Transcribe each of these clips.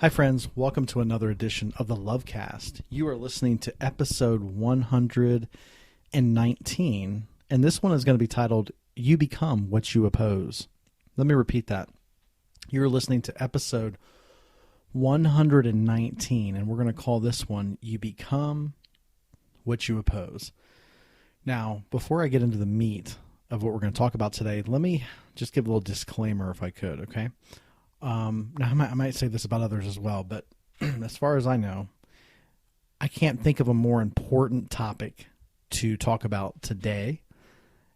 Hi, friends. Welcome to another edition of the Lovecast. You are listening to episode 119, and this one is going to be titled, You Become What You Oppose. Let me repeat that. You're listening to episode 119, and we're going to call this one, You Become What You Oppose. Now, before I get into the meat of what we're going to talk about today, let me just give a little disclaimer if I could, okay? Now, I might say this about others as well, but as far as I know, I can't think of a more important topic to talk about today,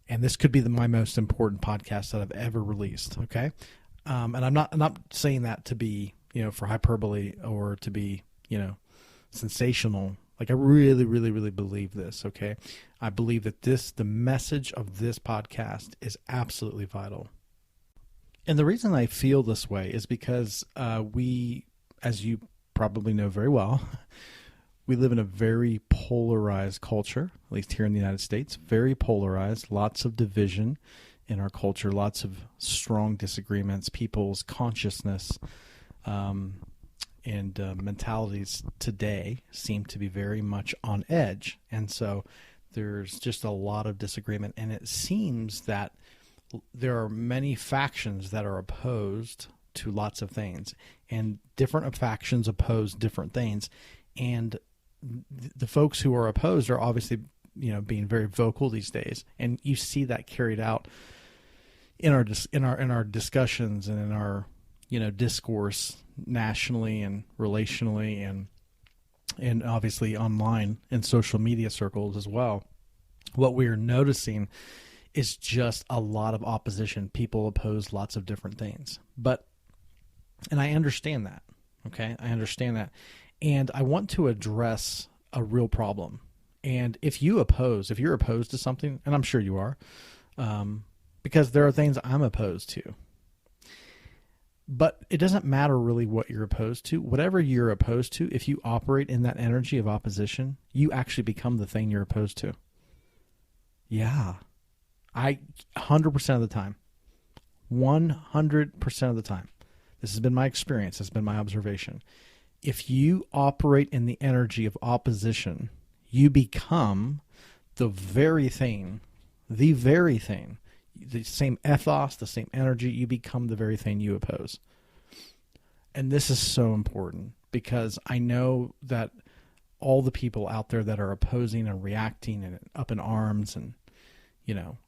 and this could be my most important podcast that I've ever released. Okay, and I'm not saying that to be for hyperbole or to be sensational. Like I really, really, really believe this. Okay, I believe that the message of this podcast is absolutely vital. And the reason I feel this way is because we, as you probably know very well, we live in a very polarized culture, at least here in the United States, very polarized, lots of division in our culture, lots of strong disagreements, people's consciousness and mentalities today seem to be very much on edge. And so there's just a lot of disagreement, and it seems that there are many factions that are opposed to lots of things, and different factions oppose different things. And the folks who are opposed are obviously, being very vocal these days. And you see that carried out in our discussions and in our, discourse nationally and relationally and obviously online and social media circles as well. What we are noticing is just a lot of opposition. People oppose lots of different things. And I understand that, okay? I understand that. And I want to address a real problem. And if you're opposed to something, and I'm sure you are, because there are things I'm opposed to. But it doesn't matter really what you're opposed to. Whatever you're opposed to, if you operate in that energy of opposition, you actually become the thing you're opposed to. Yeah. 100% of the time, 100% of the time, this has been my experience, this has been my observation. If you operate in the energy of opposition, you become the very thing, the same ethos, the same energy, you become the very thing you oppose. And this is so important because I know that all the people out there that are opposing and reacting and up in arms and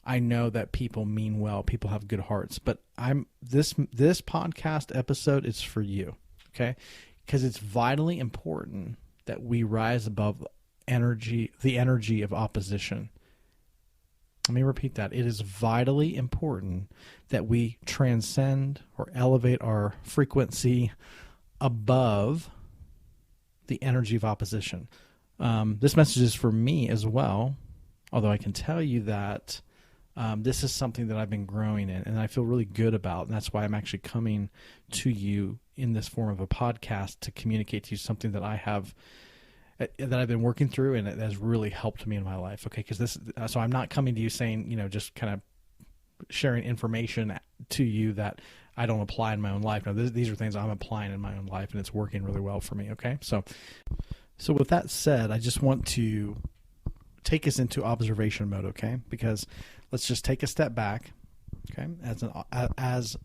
I know that people mean well, people have good hearts, but this podcast episode is for you, okay? Because it's vitally important that we rise above the energy of opposition. Let me repeat that. It is vitally important that we transcend or elevate our frequency above the energy of opposition. This message is for me as well. Although I can tell you that this is something that I've been growing in and I feel really good about. And that's why I'm actually coming to you in this form of a podcast to communicate to you something that I've been working through and it has really helped me in my life. Okay. So I'm not coming to you saying, just kind of sharing information to you that I don't apply in my own life. No, these are things I'm applying in my own life and it's working really well for me. Okay. So with that said, I just want to take us into observation mode, okay? Because let's just take a step back, okay, as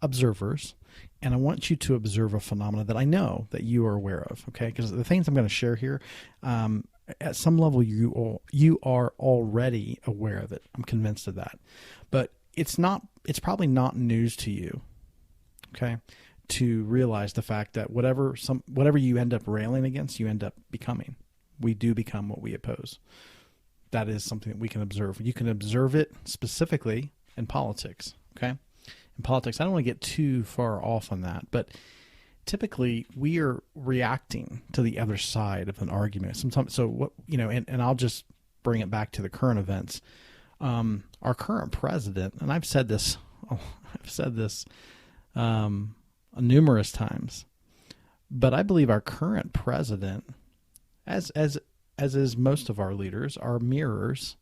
observers, and I want you to observe a phenomena that I know that you are aware of, okay? Because the things I'm going to share here, at some level, you are already aware of it. I'm convinced of that, but it's probably not news to you, okay? To realize the fact that whatever you end up railing against, you end up becoming. We do become what we oppose. That is something that we can observe. You can observe it specifically in politics, okay? In politics, I don't want to get too far off on that, but typically we are reacting to the other side of an argument. Sometimes, so what, and I'll just bring it back to the current events. Our current president, and I've said this numerous times, but I believe our current president, as is most of our leaders, are mirrors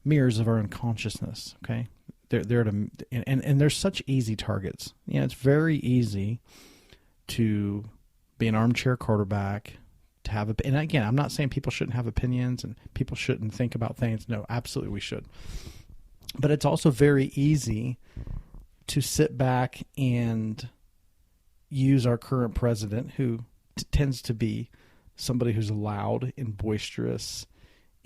of our unconsciousness. Okay, they're to, and there's such easy targets. It's very easy to be an armchair quarterback, to have and again, I'm not saying people shouldn't have opinions and people shouldn't think about things. No, absolutely we should. But it's also very easy to sit back and use our current president, who tends to be somebody who's loud and boisterous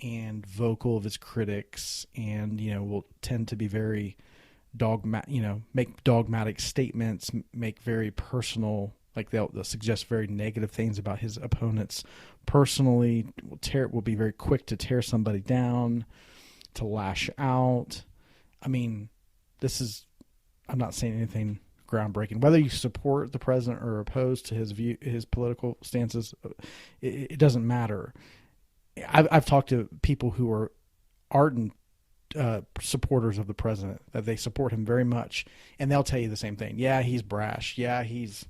and vocal of his critics, and will tend to be very make dogmatic statements, make very personal, like they'll suggest very negative things about his opponents personally, will be very quick to tear somebody down, to lash out. I mean, I'm not saying anything groundbreaking. Whether you support the president or opposed to his political stances, it doesn't matter. I've talked to people who are ardent supporters of the president, that they support him very much, and they'll tell you the same thing. Yeah, he's brash. Yeah, he's,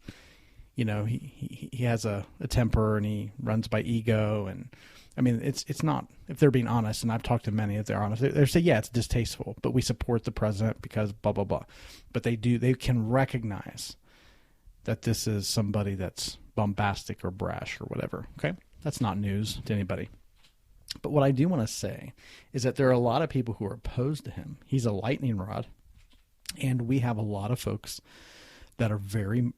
he has a temper, and he runs by ego. And I mean, it's not, if they're being honest, and I've talked to many, if they're honest, they say, yeah, it's distasteful, but we support the president because blah, blah, blah. But they can recognize that this is somebody that's bombastic or brash or whatever. Okay. That's not news to anybody. But what I do want to say is that there are a lot of people who are opposed to him. He's a lightning rod, and we have a lot of folks that are very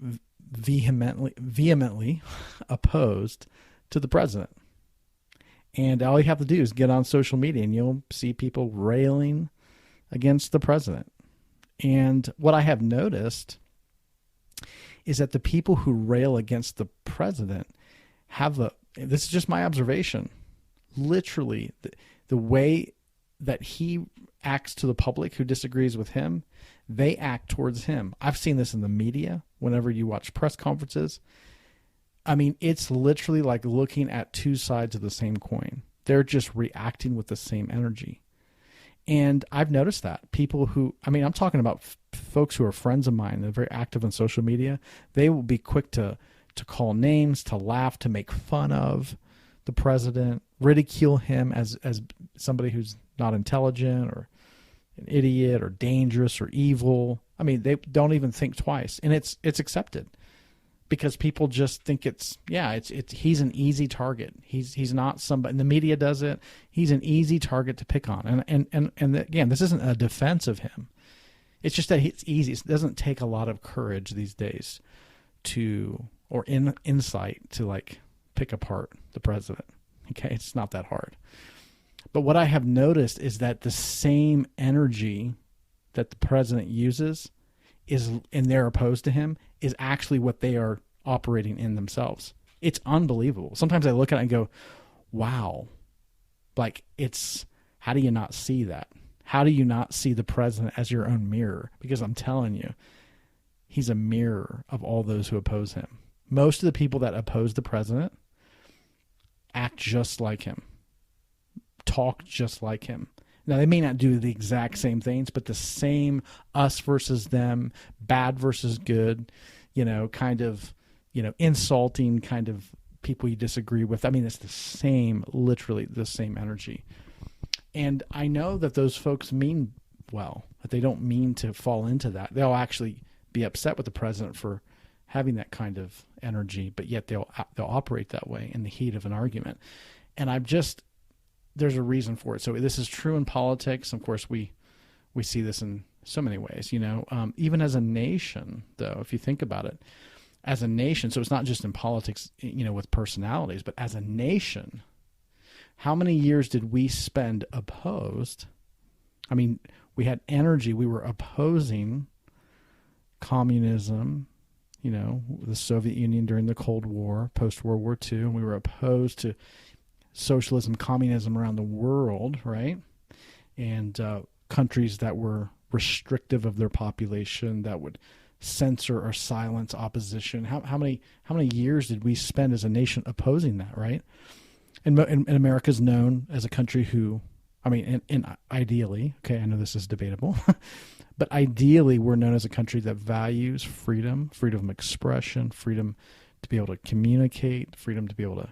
vehemently opposed to the president. And all you have to do is get on social media, and you'll see people railing against the president. And what I have noticed is that the people who rail against the president this is just my observation, literally the way that he acts to the public who disagrees with him, they act towards him. I've seen this in the media whenever you watch press conferences. I mean, it's literally like looking at two sides of the same coin. They're just reacting with the same energy. And I've noticed that people I'm talking about folks who are friends of mine, they're very active on social media. They will be quick to call names, to laugh, to make fun of the president, ridicule him as somebody who's not intelligent or an idiot or dangerous or evil. I mean, they don't even think twice, and it's accepted because people just think he's an easy target. He's not somebody, and the media does it. He's an easy target to pick on, and again, this isn't a defense of him. It's just that it's easy. It doesn't take a lot of courage these days or insight to like pick apart the president. Okay, it's not that hard. But what I have noticed is that the same energy that the president uses and they're opposed to him is actually what they are operating in themselves. It's unbelievable. Sometimes I look at it and go, wow, like how do you not see that? How do you not see the president as your own mirror? Because I'm telling you, he's a mirror of all those who oppose him. Most of the people that oppose the president act just like him, talk just like him. Now, they may not do the exact same things, but the same us versus them, bad versus good, kind of, insulting kind of people you disagree with. I mean, it's literally the same energy. And I know that those folks mean well, that they don't mean to fall into that. They'll actually be upset with the president for having that kind of energy, but yet they'll operate that way in the heat of an argument. And there's a reason for it. So this is true in politics. Of course, we see this in so many ways, even as a nation, though, if you think about it, as a nation, so it's not just in politics, with personalities, but as a nation, how many years did we spend opposed? I mean, we had energy. We were opposing communism, the Soviet Union during the Cold War, post-World War II, and we were opposed to socialism, communism around the world, right? And countries that were restrictive of their population, that would censor or silence opposition. How many years did we spend as a nation opposing that, right? And America's known as a country who, and ideally, okay, I know this is debatable, but ideally we're known as a country that values freedom of expression, freedom to be able to communicate, freedom to be able to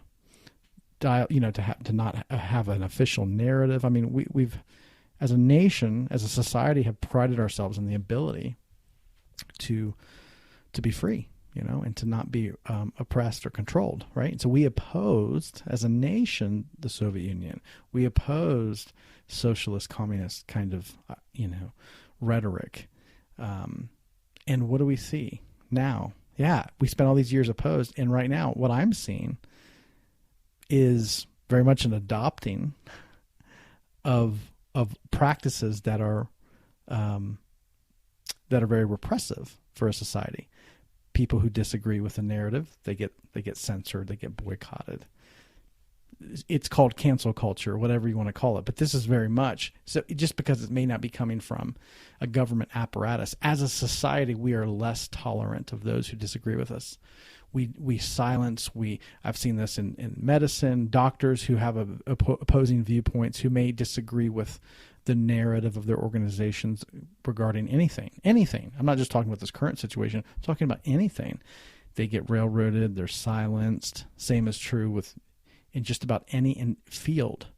to not have an official narrative. I mean, we've, as a nation, as a society, have prided ourselves in the ability to be free, and to not be oppressed or controlled, right? And so we opposed, as a nation, the Soviet Union. We opposed socialist, communist kind of, rhetoric. And what do we see now? Yeah, we spent all these years opposed, and right now, what I'm seeing is very much an adopting of practices that are very repressive for a society. People who disagree with the narrative, they get censored, they get boycotted. It's called cancel culture, whatever you want to call it. But this is very much so. Just because it may not be coming from a government apparatus, as a society, we are less tolerant of those who disagree with us. We silence. I've seen this in medicine. Doctors who have opposing viewpoints, who may disagree with the narrative of their organizations regarding anything. I'm not just talking about this current situation. I'm talking about anything. They get railroaded. They're silenced. Same is true in just about any field.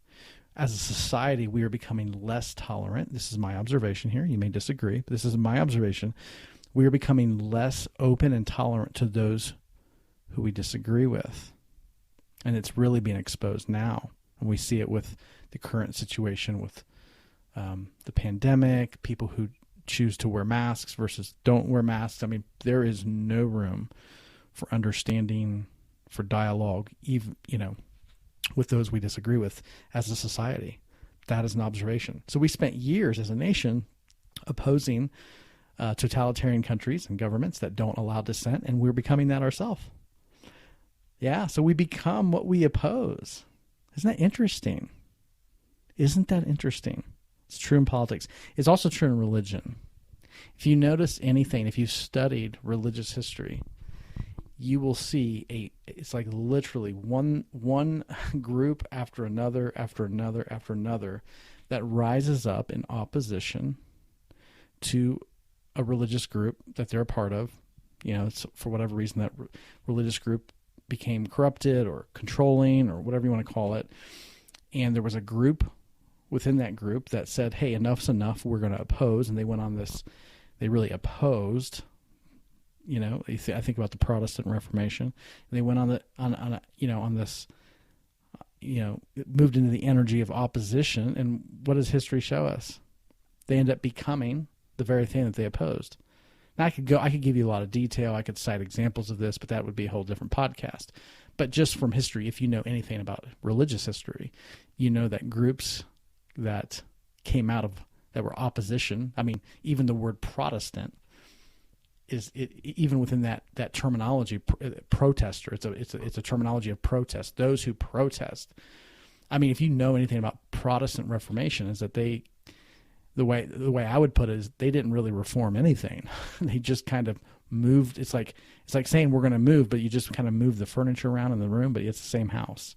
As a society, we are becoming less tolerant. This is my observation here. You may disagree, but this is my observation. We are becoming less open and tolerant to those who we disagree with. And it's really being exposed now. And we see it with the current situation with the pandemic, people who choose to wear masks versus don't wear masks. I mean, there is no room for understanding, for dialogue, even, with those we disagree with as a society. That is an observation. So we spent years as a nation opposing totalitarian countries and governments that don't allow dissent, and we're becoming that ourselves. Yeah, so we become what we oppose. Isn't that interesting? Isn't that interesting? It's true in politics. It's also true in religion. If you notice anything, if you've studied religious history, you will see it's like literally one group after another, that rises up in opposition to a religious group that they're a part of. It's for whatever reason that religious group became corrupted or controlling or whatever you want to call it. And there was a group within that group that said, hey, enough's enough. We're going to oppose. And they went on this, they really opposed. I think about the Protestant Reformation. And they went on this, moved into the energy of opposition. And what does history show us? They end up becoming the very thing that they opposed. Now I could give you a lot of detail. I could cite examples of this, but that would be a whole different podcast. But just from history, if you know anything about religious history, you know that groups that came out of, that were opposition. I mean, even the word Protestant even within that terminology, protester. It's a terminology of protest. Those who protest. I mean, if you know anything about Protestant Reformation, is that the way I would put it is they didn't really reform anything. They just kind of moved. It's like saying we're going to move, but you just kind of move the furniture around in the room, but it's the same house.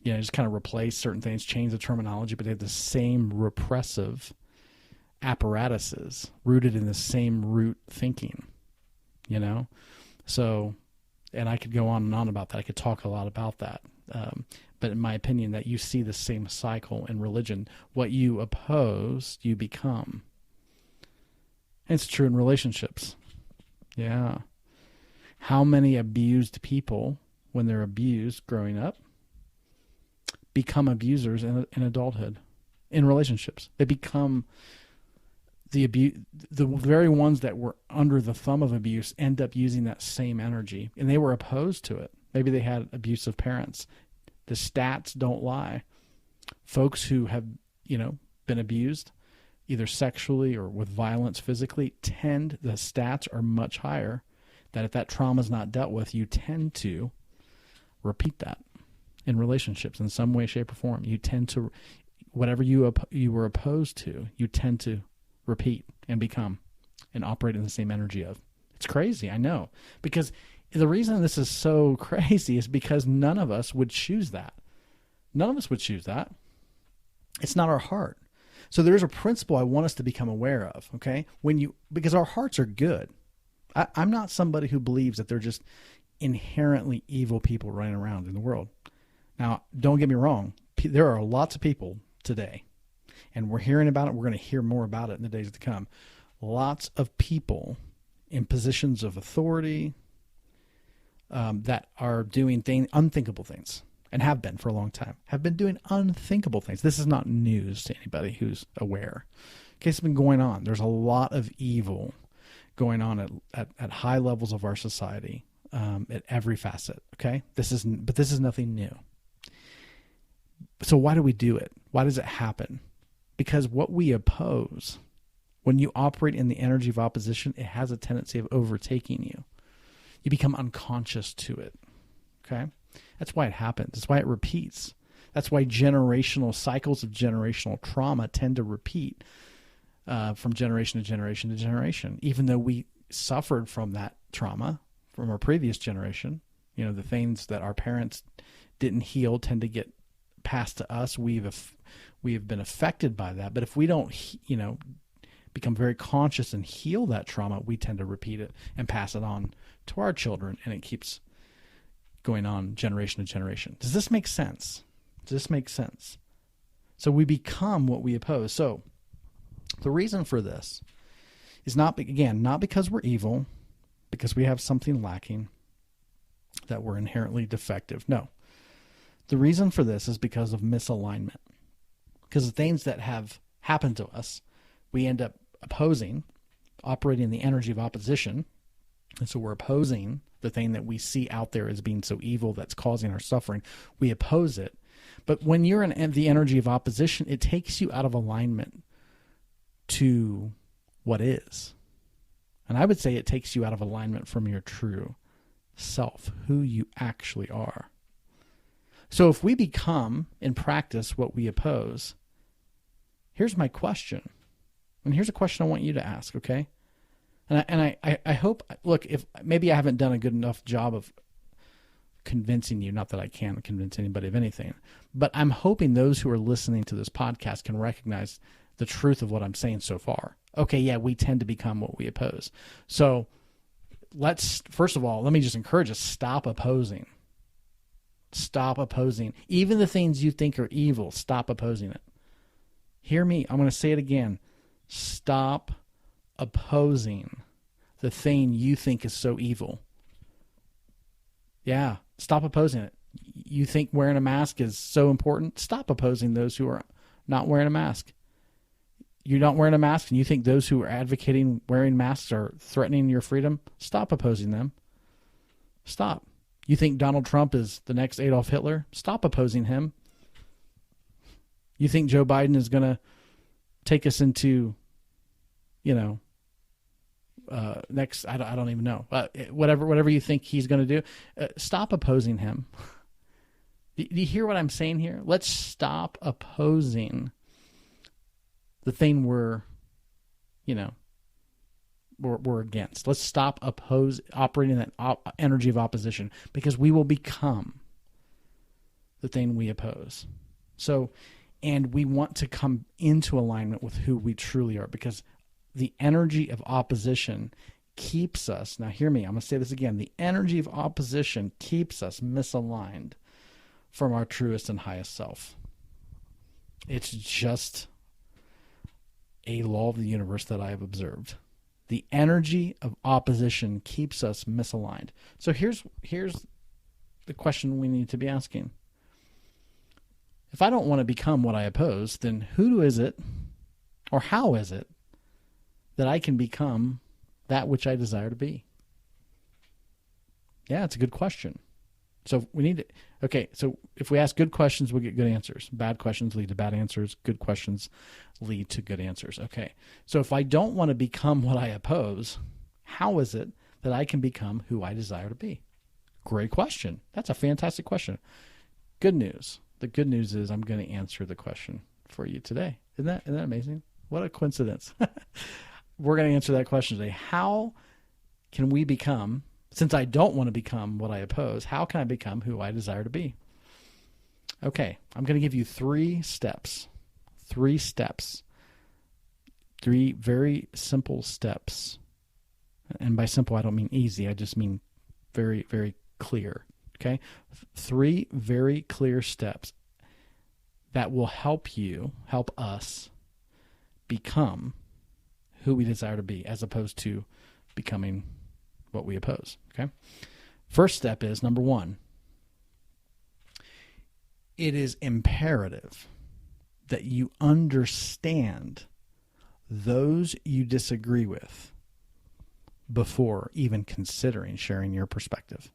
Just kind of replace certain things, change the terminology, but they have the same repressive apparatuses rooted in the same root thinking, So, and I could go on and on about that. I could talk a lot about that. But in my opinion, that you see the same cycle in religion. What you oppose, you become. And it's true in relationships. Yeah. How many abused people, when they're abused growing up, become abusers in adulthood, in relationships? They become the very ones that were under the thumb of abuse end up using that same energy, and they were opposed to it. Maybe they had abusive parents. The stats don't lie. Folks who have, been abused, either sexually or with violence physically, the stats are much higher that if that trauma is not dealt with, you tend to repeat that in relationships in some way, shape, or form. You tend to, whatever you were opposed to, you tend to repeat and become and operate in the same energy of. It's crazy, I know. Because the reason this is so crazy is because none of us would choose that. None of us would choose that. It's not our heart. So there's a principle I want us to become aware of, okay? Because our hearts are good. I'm not somebody who believes that they're just inherently evil people running around in the world. Now, don't get me wrong. There are lots of people today, and we're hearing about it. We're going to hear more about it in the days to come. Lots of people in positions of authority, that are doing unthinkable things, and have been for a long time, have been doing unthinkable things. This is not news to anybody who's aware. Okay, it's been going on. There's a lot of evil going on at high levels of our society, at every facet. Okay, but this is nothing new. So why do we do it? Why does it happen? Because what we oppose, when you operate in the energy of opposition, it has a tendency of overtaking you. You become unconscious to it. Okay? That's why it happens. That's why it repeats. That's why generational cycles of generational trauma tend to repeat from generation to generation to generation. Even though we suffered from that trauma from our previous generation, the things that our parents didn't heal tend to get passed to us. We have been affected by that. But if we don't, become very conscious and heal that trauma, we tend to repeat it and pass it on to our children, and it keeps going on generation to generation. Does this make sense? So we become what we oppose. So the reason for this is not because we're evil, because we have something lacking, that we're inherently defective. No. The reason for this is because of misalignment. Because the things that have happened to us, we end up opposing, operating in the energy of opposition. And so we're opposing the thing that we see out there as being so evil that's causing our suffering. We oppose it. But when you're in the energy of opposition, it takes you out of alignment to what is. And I would say it takes you out of alignment from your true self, who you actually are. So if we become, in practice, what we oppose, here's my question. And here's a question I want you to ask, okay? And I hope, look, if maybe I haven't done a good enough job of convincing you, not that I can convince anybody of anything, but I'm hoping those who are listening to this podcast can recognize the truth of what I'm saying so far. Okay, yeah, we tend to become what we oppose. So first of all, let me just encourage us, stop opposing. Stop opposing. Even the things you think are evil, stop opposing it. Hear me. I'm going to say it again. Stop opposing the thing you think is so evil. Yeah, stop opposing it. You think wearing a mask is so important? Stop opposing those who are not wearing a mask. You're not wearing a mask and you think those who are advocating wearing masks are threatening your freedom? Stop opposing them. Stop. You think Donald Trump is the next Adolf Hitler? Stop opposing him. You think Joe Biden is going to take us into, next, I don't even know, whatever you think he's going to do, stop opposing him. Do you hear what I'm saying here? Let's stop opposing the thing we're against. Let's stop operating that energy of opposition, because we will become the thing we oppose. So, and we want to come into alignment with who we truly are, because the energy of opposition keeps us, now hear me, I'm going to say this again, the energy of opposition keeps us misaligned from our truest and highest self. It's just a law of the universe that I have observed. The energy of opposition keeps us misaligned. So here's the question we need to be asking. If I don't want to become what I oppose, then who is it, or how is it, that I can become that which I desire to be? Yeah, it's a good question. So we need to, okay, so if we ask good questions, we'll get good answers. Bad questions lead to bad answers. Good questions lead to good answers. Okay, so if I don't want to become what I oppose, how is it that I can become who I desire to be? Great question. That's a fantastic question. Good news. The good news is I'm going to answer the question for you today. Isn't that amazing? What a coincidence. We're going to answer that question today. How can we become, since I don't want to become what I oppose, how can I become who I desire to be? Okay, I'm going to give you 3 steps. 3 steps. 3 very simple steps. And by simple, I don't mean easy. I just mean very, very clear. Okay? 3 very clear steps that will help us become who we desire to be, as opposed to becoming what we oppose. Okay? First step is, number one, it is imperative that you understand those you disagree with before even considering sharing your perspective.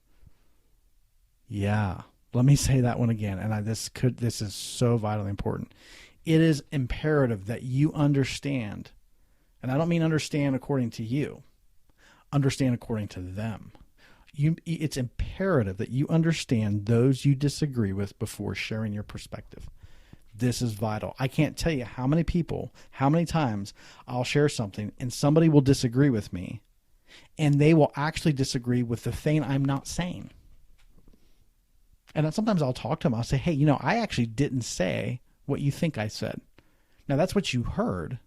Yeah, let me say that one again. And this is so vitally important. It is imperative that you understand, and I don't mean understand according to you, understand according to them. It's imperative that you understand those you disagree with before sharing your perspective. This is vital. I can't tell you how many times I'll share something and somebody will disagree with me, and they will actually disagree with the thing I'm not saying. And then sometimes I'll talk to them. I'll say, hey, I actually didn't say what you think I said. Now, that's what you heard.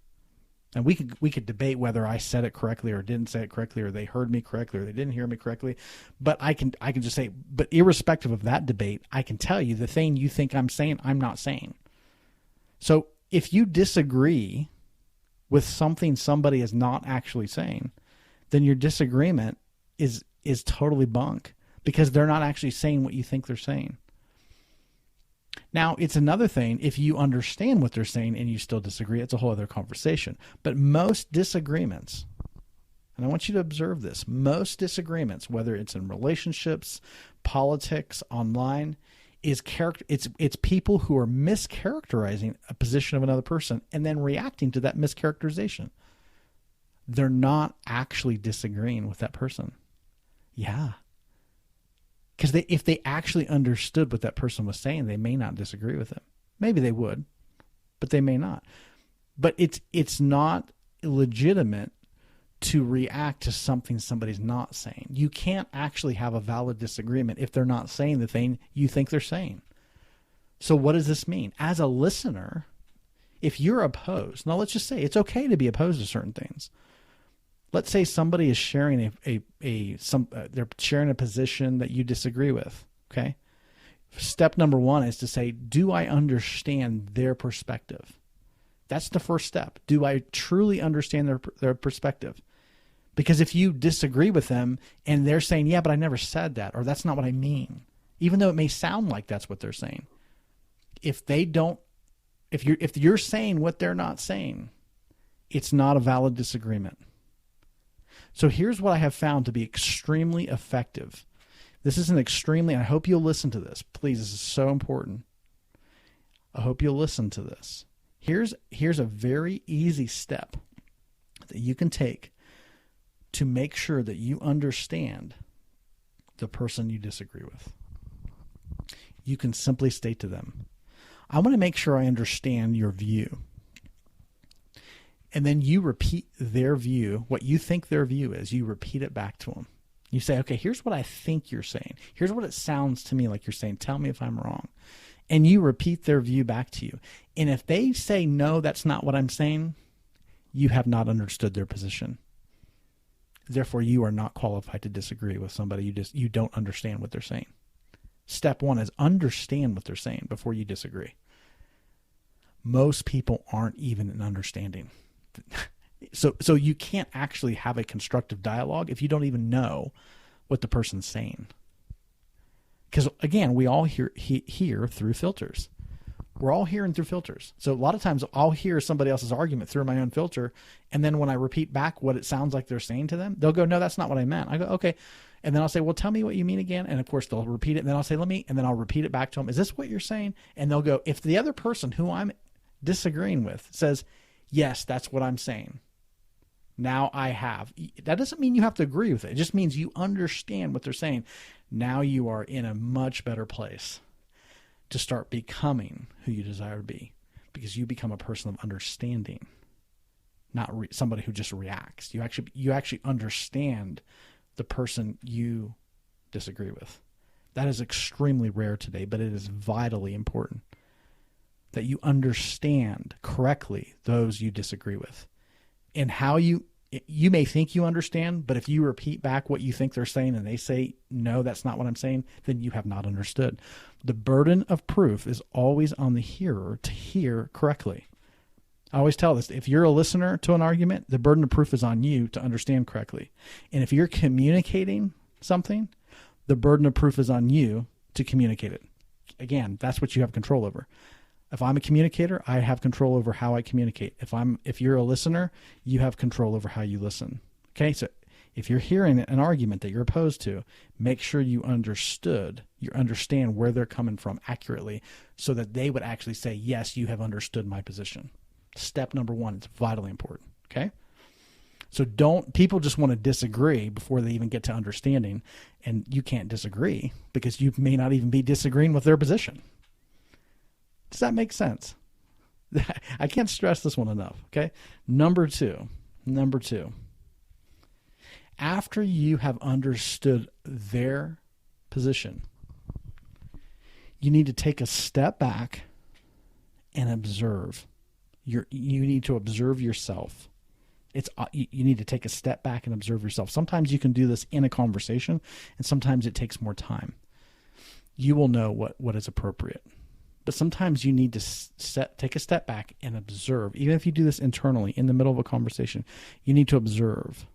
And we could debate whether I said it correctly or didn't say it correctly, or they heard me correctly or they didn't hear me correctly. But I can just say, but irrespective of that debate, I can tell you the thing you think I'm saying, I'm not saying. So if you disagree with something somebody is not actually saying, then your disagreement is totally bunk, because they're not actually saying what you think they're saying. Now, it's another thing if you understand what they're saying and you still disagree. It's a whole other conversation. But most disagreements, and I want you to observe this, most disagreements, whether it's in relationships, politics, online, it's people who are mischaracterizing a position of another person and then reacting to that mischaracterization. They're not actually disagreeing with that person. Yeah. Because if they actually understood what that person was saying, they may not disagree with him. Maybe they would, but they may not. But it's not legitimate to react to something somebody's not saying. You can't actually have a valid disagreement if they're not saying the thing you think they're saying. So what does this mean? As a listener, if you're opposed, now let's just say it's okay to be opposed to certain things. Let's say somebody is sharing they're sharing a position that you disagree with, okay? Step number one is to say, do I understand their perspective? That's the first step. Do I truly understand their perspective? Because if you disagree with them and they're saying, yeah, but I never said that, or that's not what I mean, even though it may sound like that's what they're saying, if you're saying what they're not saying, it's not a valid disagreement. So here's what I have found to be extremely effective. This is I hope you'll listen to this. Please, this is so important. I hope you'll listen to this. Here's a very easy step that you can take to make sure that you understand the person you disagree with. You can simply state to them, I want to make sure I understand your view. And then you repeat their view, what you think their view is. You repeat it back to them. You say, okay, here's what I think you're saying. Here's what it sounds to me like you're saying. Tell me if I'm wrong. And you repeat their view back to you. And if they say, no, that's not what I'm saying, you have not understood their position. Therefore, you are not qualified to disagree with somebody. You don't understand what they're saying. Step one is understand what they're saying before you disagree. Most people aren't even in understanding. So you can't actually have a constructive dialogue if you don't even know what the person's saying. Because again, we all hear through filters. We're all hearing through filters. So a lot of times I'll hear somebody else's argument through my own filter, and then when I repeat back what it sounds like they're saying to them, they'll go, no, that's not what I meant. I go, okay. And then I'll say, well, tell me what you mean again. And of course they'll repeat it. And then I'll say, and then I'll repeat it back to them. Is this what you're saying? And they'll go, if the other person who I'm disagreeing with says, yes, that's what I'm saying, now I have. That doesn't mean you have to agree with it. It just means you understand what they're saying. Now you are in a much better place to start becoming who you desire to be, because you become a person of understanding, not somebody who just reacts. You actually understand the person you disagree with. That is extremely rare today, but it is vitally important that you understand correctly those you disagree with. And how you may think you understand, but if you repeat back what you think they're saying and they say, no, that's not what I'm saying, then you have not understood. The burden of proof is always on the hearer to hear correctly. I always tell this, if you're a listener to an argument, the burden of proof is on you to understand correctly. And if you're communicating something, the burden of proof is on you to communicate it. Again, that's what you have control over. If I'm a communicator, I have control over how I communicate. If you're a listener, you have control over how you listen. Okay, so if you're hearing an argument that you're opposed to, make sure you understand where they're coming from accurately so that they would actually say, yes, you have understood my position. Step number one, it's vitally important, okay? So people just want to disagree before they even get to understanding, and you can't disagree because you may not even be disagreeing with their position. Does that make sense? I can't stress this one enough, okay? Number two, after you have understood their position, you need to take a step back and observe. You need to observe yourself. You need to take a step back and observe yourself. Sometimes you can do this in a conversation, and sometimes it takes more time. You will know what is appropriate. But sometimes you need to take a step back and observe. Even if you do this internally in the middle of a conversation, you need to observe.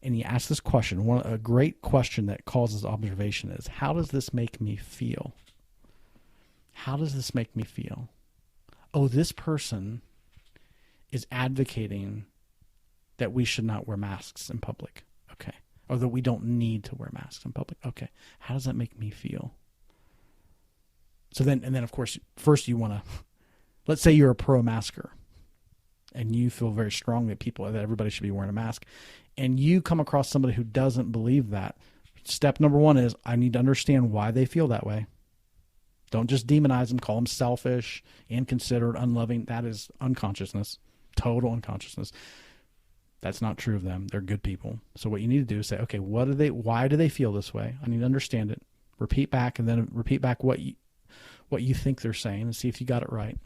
And you ask this question. A great question that causes observation is, how does this make me feel? How does this make me feel? Oh, this person is advocating that we should not wear masks in public. Okay. Or that we don't need to wear masks in public. Okay. How does that make me feel? So then, of course, first you want to, let's say you're a pro-masker and you feel very strongly that everybody should be wearing a mask, and you come across somebody who doesn't believe that. Step number one is, I need to understand why they feel that way. Don't just demonize them, call them selfish, inconsiderate, unloving. That is unconsciousness, total unconsciousness. That's not true of them. They're good people. So what you need to do is say, okay, why do they feel this way? I need to understand it. Repeat back, and then repeat back what you think they're saying and see if you got it right.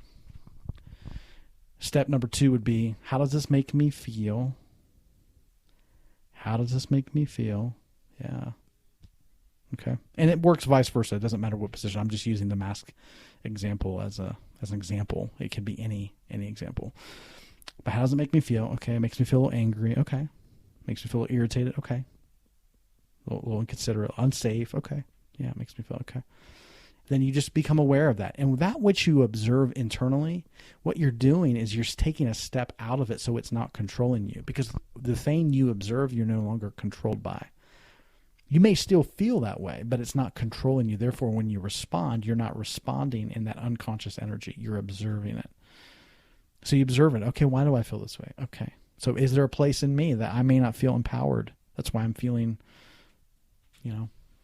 Step number two would be, how does this make me feel? How does this make me feel? Yeah. Okay. And it works vice versa. It doesn't matter what position. I'm just using the mask example as an example. It could be any example. But how does it make me feel? Okay. It makes me feel a little angry. Okay. Makes me feel a little irritated. Okay. A little inconsiderate. Unsafe. Okay. Yeah. It makes me feel okay. Then you just become aware of that. And that which you observe internally, what you're doing is you're taking a step out of it so it's not controlling you. Because the thing you observe, you're no longer controlled by. You may still feel that way, but it's not controlling you. Therefore, when you respond, you're not responding in that unconscious energy. You're observing it. So you observe it. Okay, why do I feel this way? Okay. So is there a place in me that I may not feel empowered? That's why I'm feeling,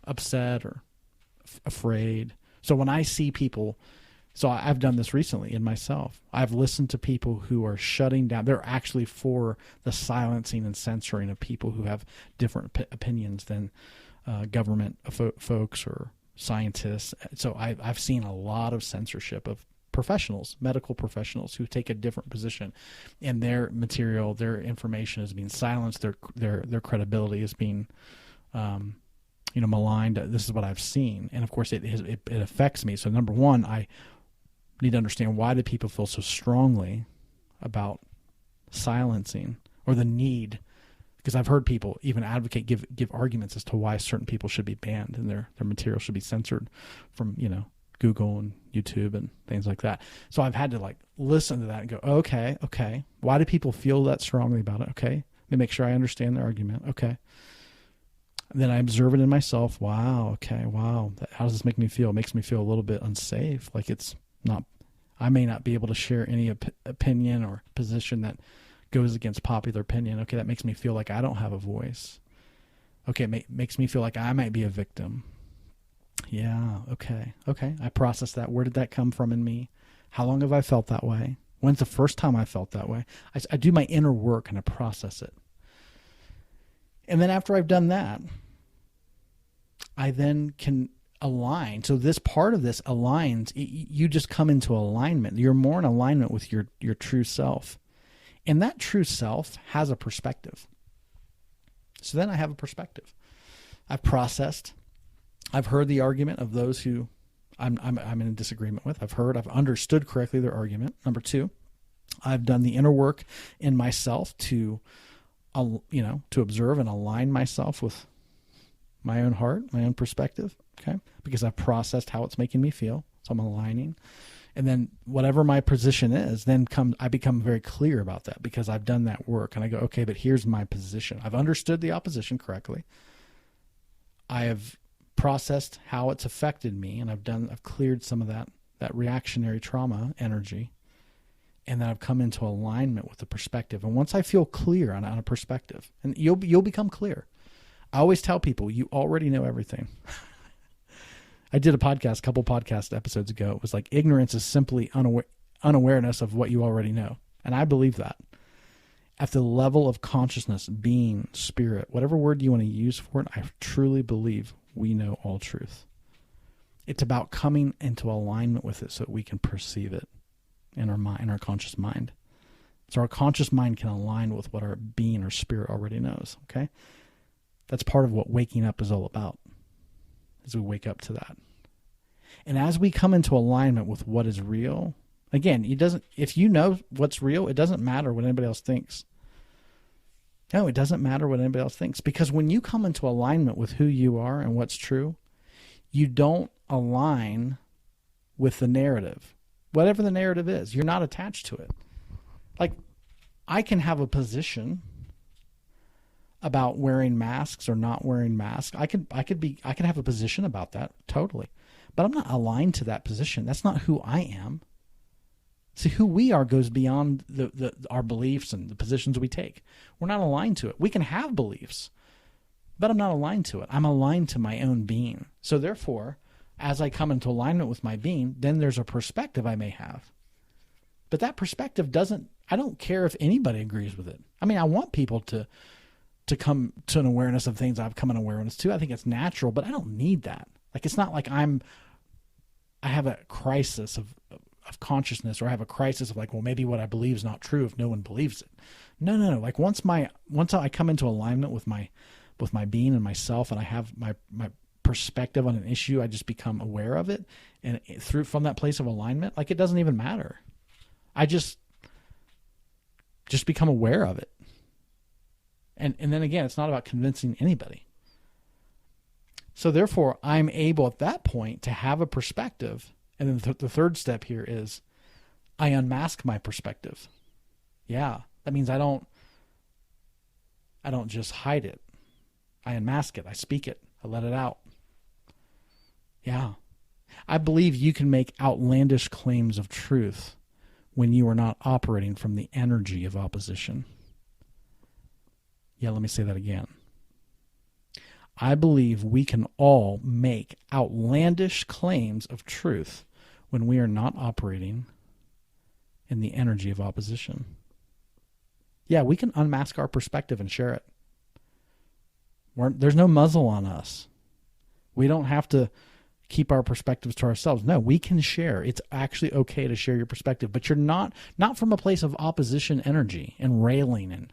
upset or afraid. So when I see people, so I've done this recently in myself. I've listened to people who are shutting down. They're actually for the silencing and censoring of people who have different opinions than government folks or scientists. So I've seen a lot of censorship of professionals, medical professionals who take a different position, and their material, their information is being silenced. Their credibility is being maligned. This is what I've seen. And of course it affects me. So number one, I need to understand, why do people feel so strongly about silencing, or the need? Because I've heard people even advocate, give arguments as to why certain people should be banned and their material should be censored from, Google and YouTube and things like that. So I've had to listen to that and go, okay. Why do people feel that strongly about it? Okay. Let me make sure I understand their argument. Okay. Then I observe it in myself. Wow. Okay. Wow. How does this make me feel? It makes me feel a little bit unsafe. Like it's not, I may not be able to share any opinion or position that goes against popular opinion. Okay. That makes me feel like I don't have a voice. Okay. It makes me feel like I might be a victim. Yeah. Okay. I process that. Where did that come from in me? How long have I felt that way? When's the first time I felt that way? I do my inner work and I process it. And then after I've done that, I then can align. So this part of this aligns. You just come into alignment. You're more in alignment with your true self. And that true self has a perspective. So then I have a perspective. I've processed. I've heard the argument of those who I'm in disagreement with. I've understood correctly their argument. Number two, I've done the inner work in myself to observe and align myself with my own heart, my own perspective, okay? Because I've processed how it's making me feel, so I'm aligning. And then whatever my position is, I become very clear about that because I've done that work. And I go, okay, but here's my position. I've understood the opposition correctly. I have processed how it's affected me, and I've cleared some of that reactionary trauma energy. And then I've come into alignment with the perspective. And once I feel clear on a perspective, and you'll become clear. I always tell people, you already know everything. I did a couple podcast episodes ago. It was like, ignorance is simply unawareness of what you already know. And I believe that. At the level of consciousness, being, spirit, whatever word you want to use for it, I truly believe we know all truth. It's about coming into alignment with it so that we can perceive it in our mind, in our conscious mind. So our conscious mind can align with what our being or spirit already knows, okay? That's part of what waking up is all about, as we wake up to that. And as we come into alignment with what is real, again, if you know what's real, it doesn't matter what anybody else thinks. No, it doesn't matter what anybody else thinks. Because when you come into alignment with who you are and what's true, you don't align with the narrative. Whatever the narrative is, you're not attached to it. Like, I can have a position about wearing masks or not wearing masks. I could have a position about that, totally. But I'm not aligned to that position. That's not who I am. See, who we are goes beyond our beliefs and the positions we take. We're not aligned to it. We can have beliefs, but I'm not aligned to it. I'm aligned to my own being. So therefore, as I come into alignment with my being, then there's a perspective I may have. But that perspective I don't care if anybody agrees with it. I mean, I want people to come to an awareness of things I've come an awareness to. I think it's natural, but I don't need that. Like, it's not like I have a crisis of consciousness, or I have a crisis of like, well, maybe what I believe is not true if no one believes it. No. Like once I come into alignment with my being and myself, and I have my perspective on an issue, I just become aware of it, and from that place of alignment, like, it doesn't even matter. I just become aware of it. And then again, it's not about convincing anybody. So therefore, I'm able at that point to have a perspective. And then the third step here is I unmask my perspective. Yeah, that means I don't just hide it. I unmask it. I speak it. I let it out. Yeah. I believe you can make outlandish claims of truth when you are not operating from the energy of opposition. Yeah, let me say that again. I believe we can all make outlandish claims of truth when we are not operating in the energy of opposition. Yeah, we can unmask our perspective and share it. There's no muzzle on us. We don't have to keep our perspectives to ourselves. No, we can share. It's actually okay to share your perspective, but you're not from a place of opposition energy and railing and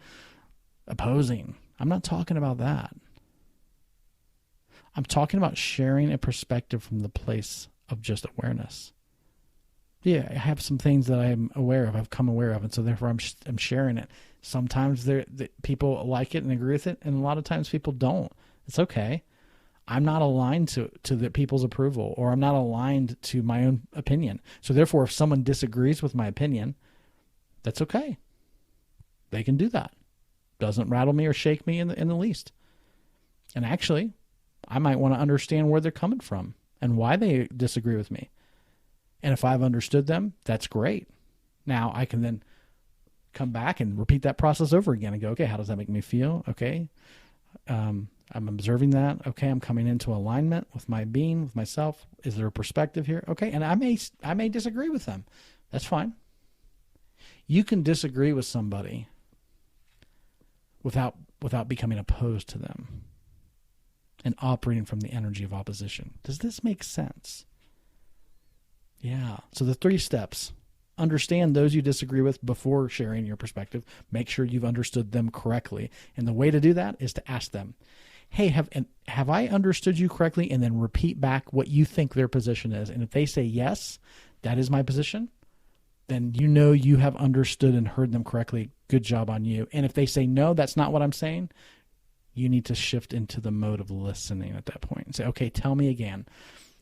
opposing. I'm not talking about that. I'm talking about sharing a perspective from the place of just awareness. Yeah, I have some things that I'm aware of, I've come aware of, and so therefore I'm sharing it. Sometimes people like it and agree with it, and a lot of times people don't. It's okay. I'm not aligned to the people's approval, or I'm not aligned to my own opinion. So therefore, if someone disagrees with my opinion, that's okay. They can do that. Doesn't rattle me or shake me in the least. And actually, I might want to understand where they're coming from and why they disagree with me. And if I've understood them, that's great. Now I can then come back and repeat that process over again and go, okay, how does that make me feel? Okay. I'm observing that. Okay. I'm coming into alignment with my being, with myself. Is there a perspective here? Okay. And I may disagree with them. That's fine. You can disagree with somebody without becoming opposed to them and operating from the energy of opposition. Does this make sense? Yeah. So the 3 steps: understand those you disagree with before sharing your perspective. Make sure you've understood them correctly. And the way to do that is to ask them, hey, have I understood you correctly? And then repeat back what you think their position is. And if they say, yes, that is my position, then you know you have understood and heard them correctly. Good job on you. And if they say, no, that's not what I'm saying, You need to shift into the mode of listening at that point and say, okay, tell me again,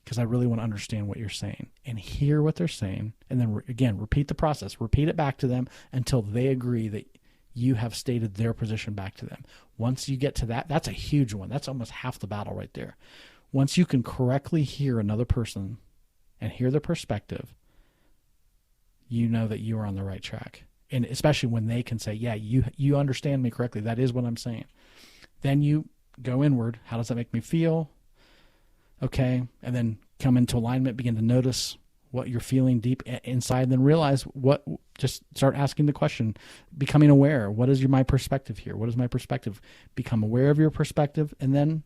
because I really want to understand what you're saying, and hear what they're saying. And then again, repeat the process, repeat it back to them until they agree that you have stated their position back to them. Once you get to that, that's a huge one. That's almost half the battle right there. Once you can correctly hear another person and hear their perspective, you know that you are on the right track. And especially when they can say, yeah, you understand me correctly. That is what I'm saying. Then you go inward. How does that make me feel? Okay. And then come into alignment, begin to notice what you're feeling deep inside, then realize just start asking the question, becoming aware. What is my perspective here? What is my perspective? Become aware of your perspective. And then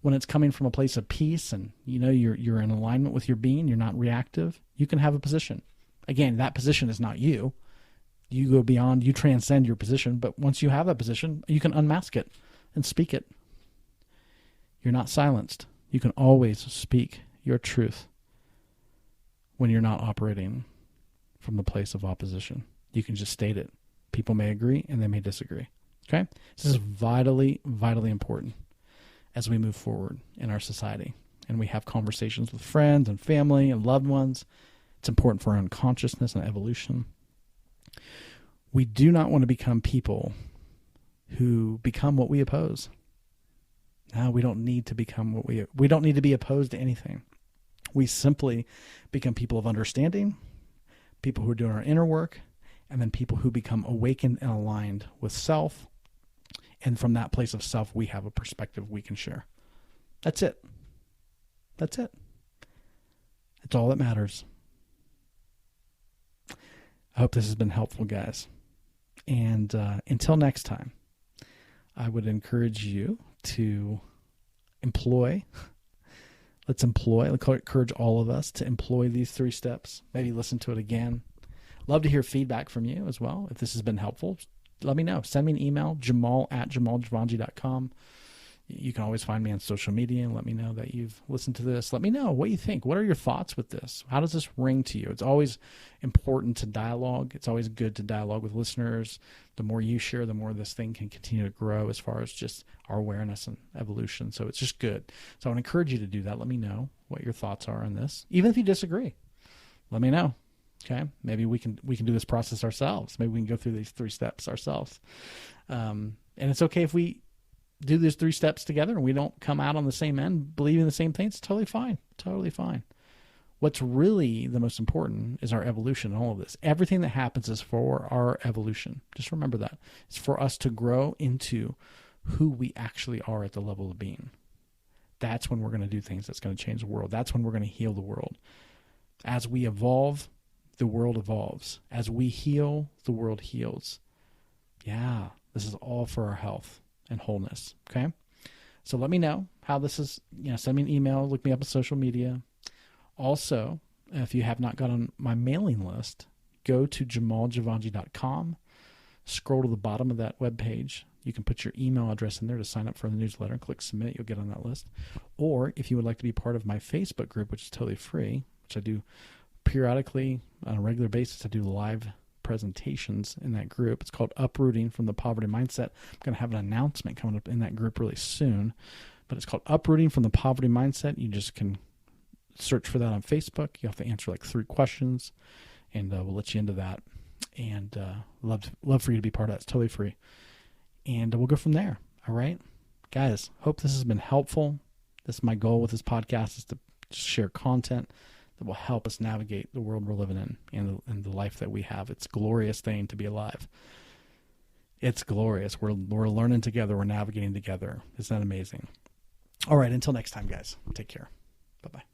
when it's coming from a place of peace and you're in alignment with your being, you're not reactive, you can have a position. Again, that position is not you. You go beyond, you transcend your position. But once you have that position, you can unmask it and speak it. You're not silenced. You can always speak your truth when you're not operating from the place of opposition. You can just state it. People may agree and they may disagree. Okay? This is vitally, vitally important as we move forward in our society and we have conversations with friends and family and loved ones. It's important for our own consciousness and evolution. We do not want to become people who become what we oppose. No, we don't need to become we don't need to be opposed to anything. We simply become people of understanding, people who are doing our inner work, and then people who become awakened and aligned with self. And from that place of self, we have a perspective we can share. That's it. That's it. It's all that matters. I hope this has been helpful, guys. And until next time, I would encourage you to encourage all of us to employ these 3 steps. Maybe listen to it again. Love to hear feedback from you as well. If this has been helpful, let me know. Send me an email, jamal@jamaljavanji.com. You can always find me on social media and let me know that you've listened to this. Let me know what you think. What are your thoughts with this? How does this ring to you? It's always important to dialogue. It's always good to dialogue with listeners. The more you share, the more this thing can continue to grow as far as just our awareness and evolution. So it's just good. So I would encourage you to do that. Let me know what your thoughts are on this. Even if you disagree, let me know. Okay, maybe we can do this process ourselves. Maybe we can go through these 3 steps ourselves. And it's okay if we do these 3 steps together and we don't come out on the same end believing the same thing. It's totally fine. Totally fine. What's really the most important is our evolution in all of this. Everything that happens is for our evolution. Just remember that. It's for us to grow into who we actually are at the level of being. That's when we're going to do things that's going to change the world. That's when we're going to heal the world. As we evolve, the world evolves. As we heal, the world heals. Yeah, this is all for our health and wholeness. Okay. So let me know how this is, send me an email, look me up on social media. Also, if you have not got on my mailing list, go to jamaljavanji.com, scroll to the bottom of that webpage. You can put your email address in there to sign up for the newsletter and click submit. You'll get on that list. Or if you would like to be part of my Facebook group, which is totally free, which I do periodically on a regular basis, I do live presentations in that group. It's called Uprooting from the Poverty Mindset. I'm going to have an announcement coming up in that group really soon, but it's called Uprooting from the Poverty Mindset. You just can search for that on Facebook. You have to answer like 3 questions, and we'll let you into that. And love for you to be part of that. It's totally free. And we'll go from there. All right, guys, hope this has been helpful. This is my goal with this podcast, is to just share content that will help us navigate the world we're living in and the life that we have. It's a glorious thing to be alive. It's glorious. We're learning together. We're navigating together. Isn't that amazing? All right. Until next time, guys. Take care. Bye-bye.